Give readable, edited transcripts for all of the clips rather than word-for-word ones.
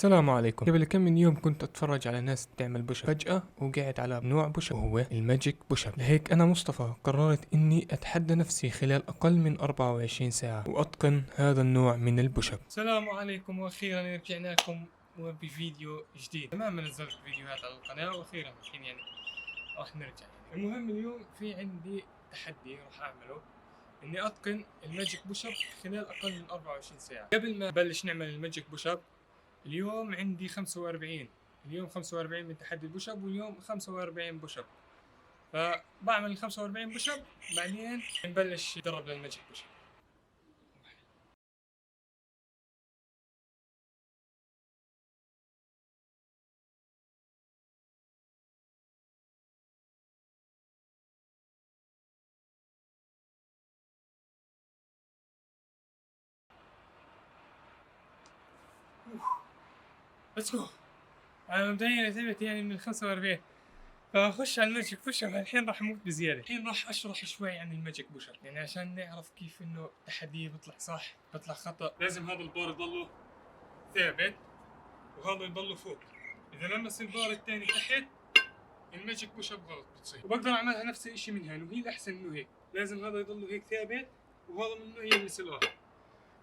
السلام عليكم. قبل كم من يوم كنت اتفرج على ناس تعمل بوش فجأة وقعت على نوع بوش وهو الماجيك بوش اب. لهيك انا مصطفى قررت اني اتحدى نفسي خلال اقل من 24 ساعة واتقن هذا النوع من البوش اب. السلام عليكم، واخيرا رجعنا لكم بفيديو جديد. تماما نزلت فيديوهات على القناة واخيرا الحين يعني راح نرجع. المهم اليوم في عندي تحدي راح اعمله، اني اتقن الماجيك بوش اب خلال اقل من 24 ساعة. قبل ما نبلش نعمل الماجيك بوش اب اليوم عندي 45، اليوم 45 من تحدي البوش اب، واليوم 45 بوش اب. فبعمل ال 45 بوش اب بعدين نبلش ندرب للماجيك بوش اب. ليتس جو. انا مبدئيا تعبت يعني من ال 45، فاخش على الماجيك بوش اب. الحين راح اموت بزياده. الحين راح اشرح شوي عن الماجيك بوش اب، يعني عشان نعرف كيف انه التحدي بيطلع صح بيطلع خطا. لازم هذا البار يضله ثابت وهذا يضله فوق. اذا لمس البار الثاني تحت الماجيك بوش اب غلط بتصير. وبقدر اعملها نفس الشيء من هون، وهي الاحسن انه هيك. لازم هذا يضل هيك ثابت وهذا ممنوع يلمس الارض.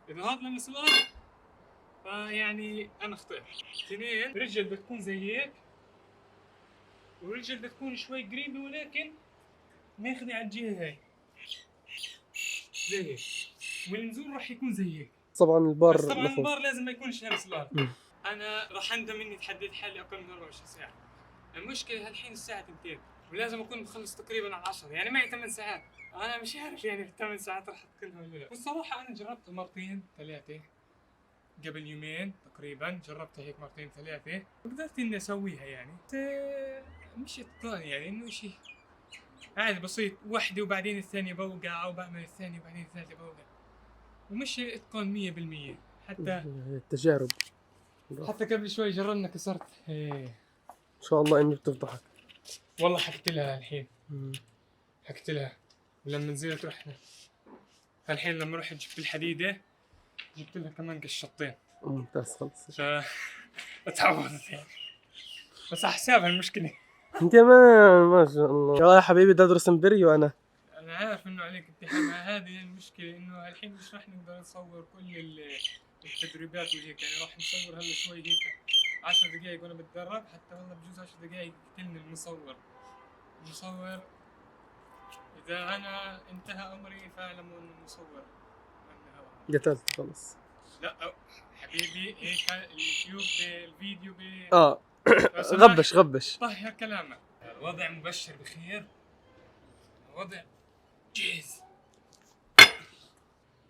اذا هذا لمس الارض فيعني انا خطيت. اثنين، رجل بتكون زي هيك ورجل بتكون شوي قريبه، ولكن ماخذه على الجهه هاي زي هيك، والنزول راح يكون زي هيك. طبعا البار بس طبعا البار لازم ما يكونش لمس الارض. انا راح اندم اني تحديت حالي اقل من 24 ساعه. المشكله هالحين الساعه 2 ولازم اكون مخلص تقريبا على 10، يعني معي 8 ساعات. انا مش عارف يعني في 8 ساعات راح اتقنها ولا لا. والصراحه انا جربت مرتين ثلاثه قبل يومين تقريبا، جربتها هيك مرتين ثلاثه وقدرت اني اسويها يعني. بس مش اتقان، يعني انه شيء عادي بسيط، وحده وبعدين الثانيه بوقع، او بعمل الثانيه وبعدين الثالثه بوقع، ومش اتقان 100%. حتى التجارب قبل شوي جربنا كسرت ان شاء الله انه بتفضحك. والله حكيت لها الحين، حكيت لها لما نزلت رحنا. الحين لما رحت جبت الحديدة جبت لها كمان قشطتين. ممتاز خلص. اتعوضت يعني، بس على حسابها المشكلة. انت ما شاء الله يا حبيبي تدرس امبريو. انا عارف انه عليك امتحان، هذه المشكلة انه الحين مش راح نقدر نصور كل التدريبات وهيك، يعني راح نصور هلا شوي هيك 10 دقايق وانا بتدرب. حتى والله بجوز 10 دقايق يقتلني المصور. إذا أنا انتهى أمري فاعلموا أن المصور انتهى. قتلت خلص. لا حبيبي، هيك اليوتيوب الفيديو غبش طهر كلامك. الوضع مبشر بخير، الوضع جاهز.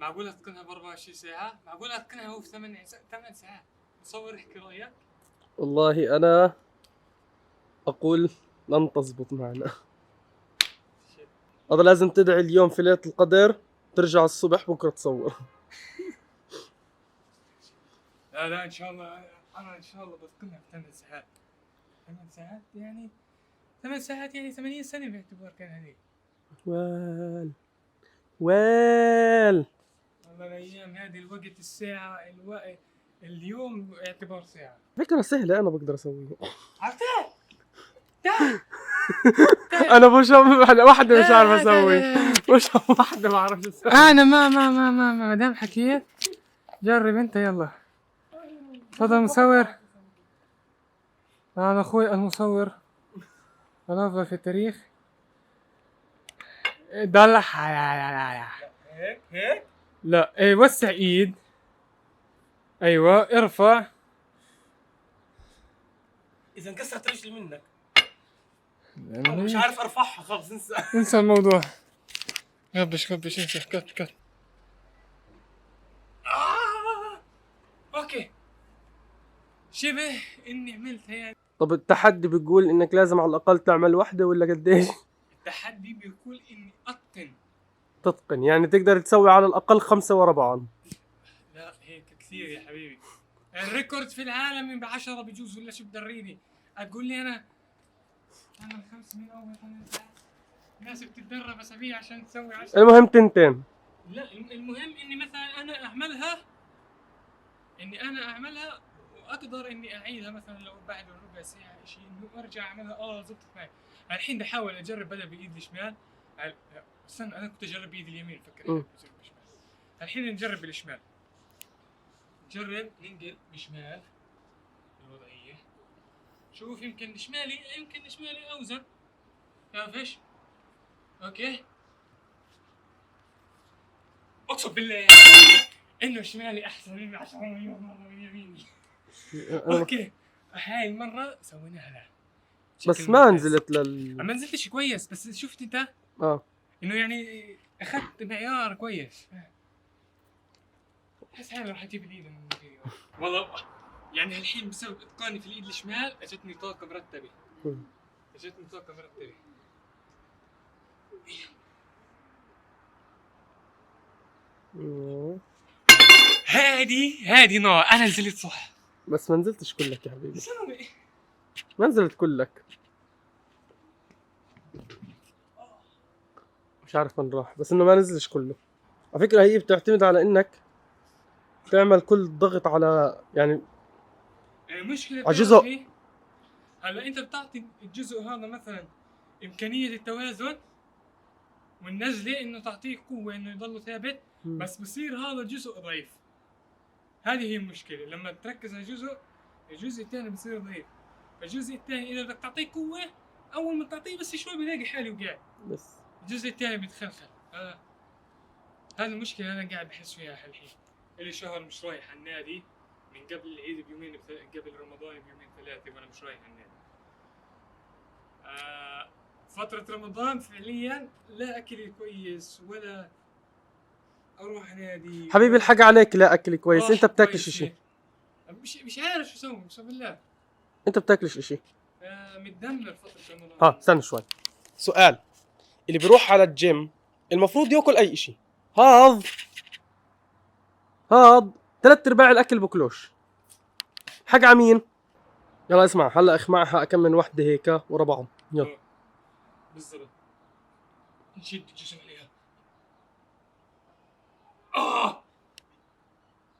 معقول أتقنها ب 24 ساعة؟ معقول أتقنها هو في 8 ساعات؟ مصور احكي رأيك؟ والله أنا أقول لن تزبط معنا. هذا لازم تدعي اليوم في ليلة القدر، ترجع الصبح بكرة تصور. لا إن شاء الله، أنا إن شاء الله بتقنها في 8 ساعات. 8 ساعات يعني 8 ساعات يعني 80 سنة باعتبار كان هذيك. وال والله الأيام هذه الوقت الساعة اليوم اعتبار ساعة. فكرة سهلة أنا بقدر أسويها. عرفتها؟ أنا مش واحدة مش عارف أسوي، مش واحدة ما أعرف أسوي. أنا ما دام حكيت جرب أنت. يلا تفضل مصور. أنا أخوي المصور الأفضل في التاريخ. ضل هيك لا ايه، وسع ايد، ايوه ارفع. إذا انكسرت رجلي منك أنا مش عارف أرفعها، خلص انسى الموضوع. غبش انسى. كت اوكي شبه اني عملتها يعني. طب التحدي بيقول انك لازم على الاقل تعمل واحدة ولا قديش؟ التحدي بيقول اني تتقن يعني تقدر تسوي على الاقل 5 ورا بعض. لا هيك كثير يا حبيبي. الريكورد في العالم ب10 بجوز، ولا شو بدريني اقول لي انا 5 من اول 8 ساعات. الناس بتتدرب اسابيع عشان تسوي 10. المهم تنتين. لا المهم اني مثلا انا اعملها واقدر اني اعيدها مثلا لو بعد ربع ساعه شيء انه ارجع اعملها زبطت معي. الحين بحاول اجرب بدل بايد الشمال. استنى انا كنت اجرب بايد اليمين فكر اجرب بالشمال. الحين نجرب بالشمال. نجرب ننقل بشمال الوضعيه. شوف يمكن شمالي اوزن. فايش؟ اوكي اقسم بالله انه شمالي احسن من 10 مليون مره من يميني. اوكي هاي المره سويناها لا بس ما نزلت ما نزلتش كويس بس شفت انت انه يعني اخذت معيار كويس. احس حالي راح اجيب الايد من الفيديو والله. يعني الحين بسبب اتقاني في الايد الشمال اجتني طاقه مرتبه. هادي نوع انا نزلت صح بس ما نزلتش كلك يا حبيبي. ما نزلت كلك. مش عارف وين راح بس انه ما نزلش كله. على فكرة هي بتعتمد على انك تعمل كل ضغط على يعني المشكلة على جزء. هلا انت بتعطي الجزء هذا مثلا امكانية التوازن والنزلة انه تعطيه قوة انه يضل ثابت. بس بصير هذا جزء ضعيف. هذه هي المشكلة لما تركز على الجزء الثاني بصير ضعيف. الجزء الثاني اذا بدك تعطيه قوة اول ما تعطيه بس شوي بلاقي حالي وقاعد. بس الجزء الثاني بيتخلخل. هذه المشكلة انا قاعد بحس فيها الحين. لي شهر مش رايح على النادي من قبل العيد بيومين قبل رمضان بيومين ثلاثة وانا مش رايح على النادي. فترة رمضان فعليا لا اكل كويس ولا اروح نادي. حبيبي الحق عليك لا اكل كويس. انت بتاكلش اشي. مش عارف شو اسوي بسم بالله. انت بتاكلش اشي. متدمر فترة رمضان. استنى شوي. سؤال. اللي بيروح على الجيم المفروض ياكل اي اشي. هذا 3/4 الاكل بكلوش. حق عمين. يلا اسمع هلا اخمعها كم من وحده هيك ورا بعض. يلا بالضبط. نشد الجسم عليها.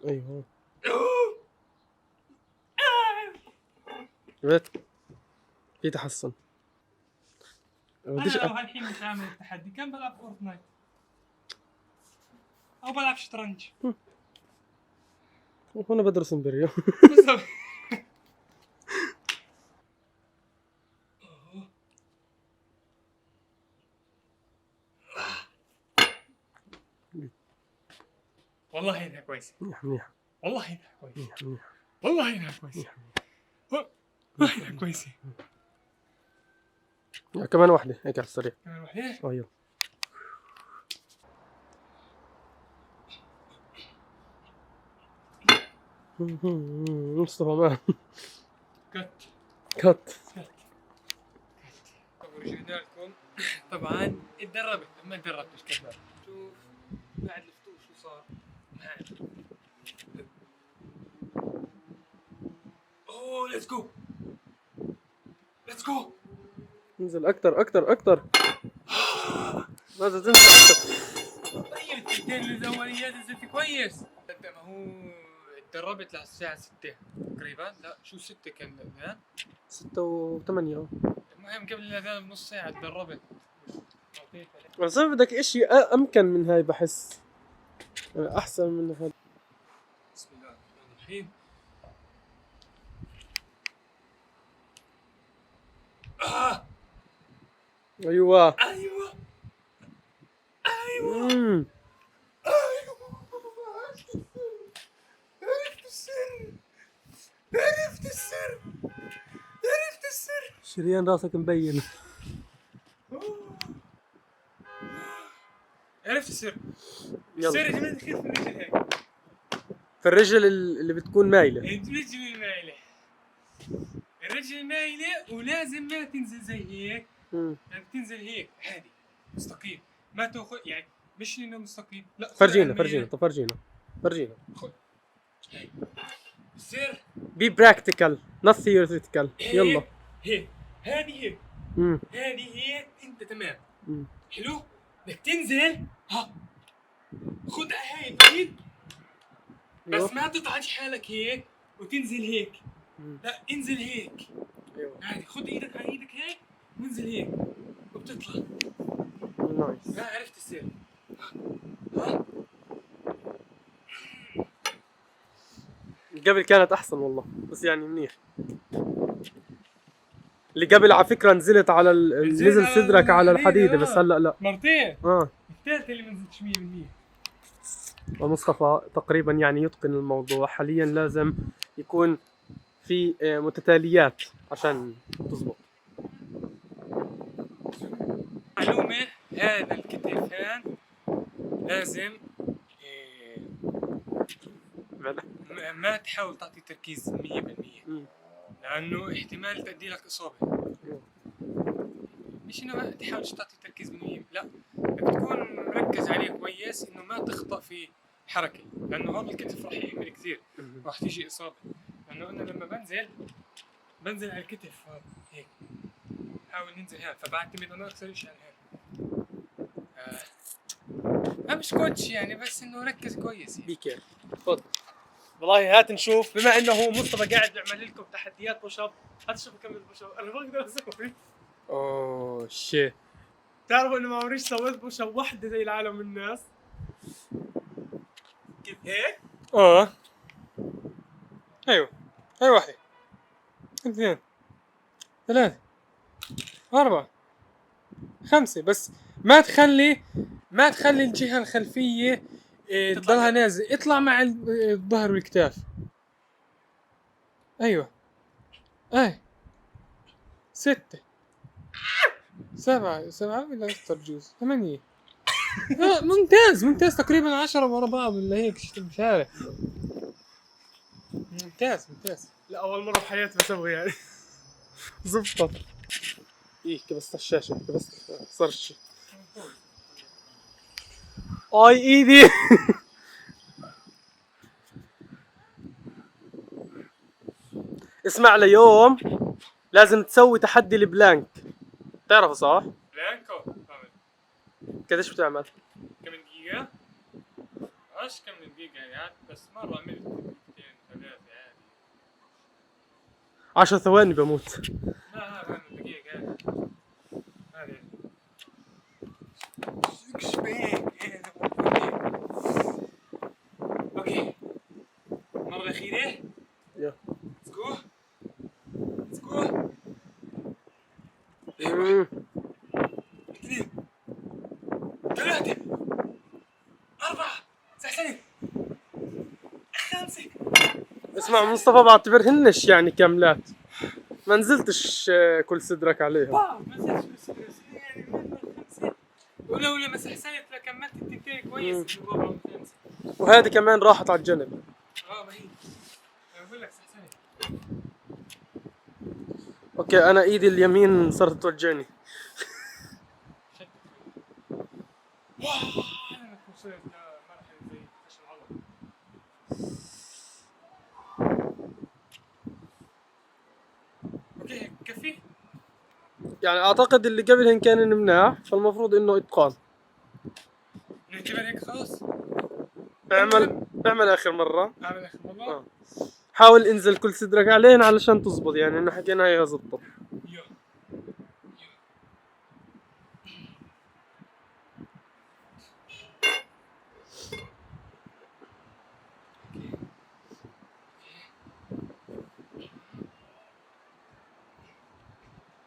ايوه شفت في تحسن. انا لو هالحين مش عامل التحدي كان بلعب فورتنايت او بلعب شطرنج. وانا بدرس امبريو. بالضبط. والله انها كويسه. منيح. والله انها كويسه. منيح. والله انها كويسه. والله انها كويسه. كمان واحدة هيك على السريع. كمان واحدة؟ يلا. مصطفى مان. كت. ورجعنا لكم. طبعا اتدربت ما اتدربتش كذاب. شوف بعد الفطور شو صار معي. اوه ليتس جو. انزل اكتر. ماذا تنزل اكتر؟ طيب التنتين الاوليات نزلت كويس. ما هو اتدربت للساعة 6 تقريبا. لا شو 6 كان الاذان؟ 6 و8. المهم قبل الاذان بنص ساعة اتدربت. بس بدك اشي امكن من هاي بحس. احسن من هذا. بسم الله الرحمن الرحيم. ايوه عرفت السر. شريان راسك مبين. عرفت السر. يلا. السر يا جماعة الخير في الرجل هاي. في الرجل اللي بتكون مايلة. الرجل المايلة ولازم ما تنزل زي هيك. يعني تنزل هيك عادي مستقيم. ما تاخذ يعني مش انه مستقيم لا. فرجينا. خذ. السر بي براكتيكال نوت ثيوريتيكال. يلا هيك هذه هيك انت تمام. حلو بدك تنزل خذ هاي بعيد بس ما تطعج حالك هيك وتنزل هيك. مم. لا انزل هيك ايوه عادي، خد ايدك على ايدك هيك وانزل هيك وبتطلع. نايس. لا عرفت السير. ها قبل كانت احسن والله، بس يعني منيح. اللي قبل على فكره نزلت على نزل على صدرك على الحديدة، الحديده، بس هلا لا. مرتين. اه الثالثة اللي ما نزلتش 100%. ومصطفى تقريبا يعني يتقن الموضوع حاليا. لازم يكون في متتاليات عشان تزبط. معلومة، هذا الكتفان لازم بلا. ما تحاول تعطي تركيز 100%، مم. لأنه احتمال تؤدي لك إصابة. مش إنه ما تحاولش تعطي تركيز 100%، لا، بدك تكون مركز عليه كويس إنه ما تخطأ في حركة، لأنه هذا الكتف راح يحمل كثير، مم. راح تيجي إصابة. لأنه أنا لما بنزل على الكتف هذا هيك، حاول ننزل هيك، فبعتمد أنا أكثر شيء على هيك. ما مش كوتش يعني، بس إنه ركز كويس يعني. بي كير. خذ. والله هات نشوف، بما انه هو مصطفى قاعد بيعمل لكم تحديات بوش اب، هات شوف كمل بوش اب. انا ما اقدر اسوي. اوه شيت. تعرفوا انه ما عمريش سويت بوش اب وحده زي العالم الناس. كيف هيك؟ ايوه هاي واحدة، اثنين، ثلاثة، أربعة، خمسة. بس ما تخلي الجهة الخلفية تضلها نازل، اطلع مع الظهر والكتاف. ايوه اي 6 7 ولا اكثر بجوز 8. ممتاز تقريبا 10 ورا بعض ولا هيك، مش عارف. ممتاز. لا اول مره بحياتي بسوي يعني. زبطت. ايه كبست الشاشة، كبست صرش. اي ايدي. اسمع، ليوم لازم تسوي تحدي البلانك، تعرفه صح؟ بلانكو بعمل قديش بتعمل؟ كم دقيقة؟ عاش كم دقيقة يعني، بس مرة عملت دقيقتين ثلاثة عادي. 10 ثواني بموت. لا بعمل دقيقة عادي. ايش بيك؟ اوكي المرة الأخيرة. يلا. Let's go. Let's go. مم. 2 3 4 9 5. اسمع مصطفى، بعتبرهنش يعني كاملات، ما نزلتش كل صدرك عليها. ما نسيتش بس يعني من 5. ولو مسح سنة كملت التنتين كويس في الرابعة والخامسة. وهذه كمان راحت على الجنب. ما هي انا بقول لك سحسنة. اوكي انا ايدي اليمين صارت توجعني. انا ما وصلت مرحلة زي فشل العضلة. اوكي كفي. يعني اعتقد اللي قبلهن كان مناح، فالمفروض انه اتقان. نعتبر هيك خلاص. اعمل اخر مرة. اعمل اخر مرة. حاول انزل كل صدرك عليهن علشان تزبط، يعني انه حكينا هي زبطت. يلا.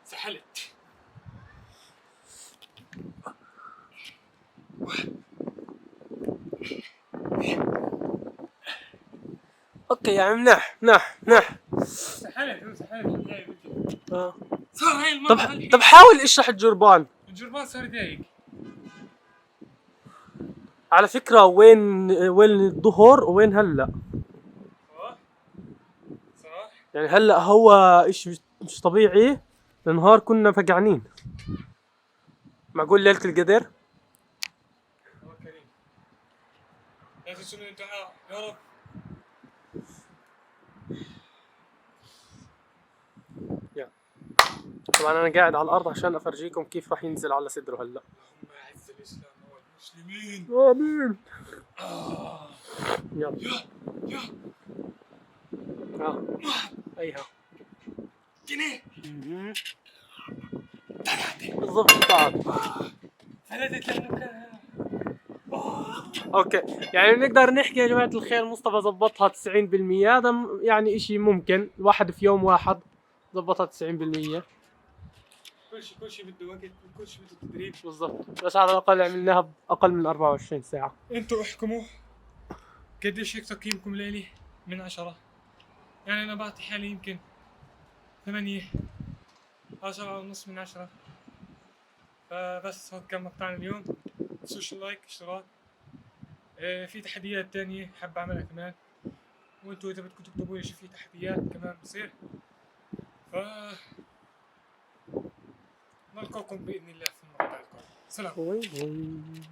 سحلت. اوكي يا عم مناح. سحلت آه. صار هاي المرة. طب حاول اشرح الجربان. الجربان صار دايق. على فكرة وين الظهر وين هلا؟ صح. يعني هلا هو اشي مش طبيعي. النهار كنا فقعانين. معقول ليلة القدر؟ الله كريم. لا تنسوا الدعاء يا رب. طبعا انا قاعد على الارض عشان افرجيكم كيف راح ينزل على صدره هلا. اللهم اعز الاسلام والمسلمين. امين. يلا. يا ايها جنيه بالضبط تعال. فلتت لانه كان اوكي يعني نقدر نحكي يا جماعة الخير مصطفى زبطها 90%. هذا يعني اشي ممكن الواحد في يوم واحد زبطها 90%. كل شيء بده وقت وكل شيء بده تدريب. بالضبط، بس على الاقل عملناها باقل من 24 ساعة. انتوا احكموا قديش هيك تقييمكم لإلي من 10؟ يعني انا بعطي حالي يمكن 8 أو 7.5 من 10. فبس هون كان مقطعنا اليوم. تنسوش اللايك اشتراك. في تحديات تانية حاب اعملها كمان، وانتوا اذا بدكم تكتبوا لي شو في تحديات كمان بصير. ف نلقاكم باذن الله في المقطع القادم. سلام.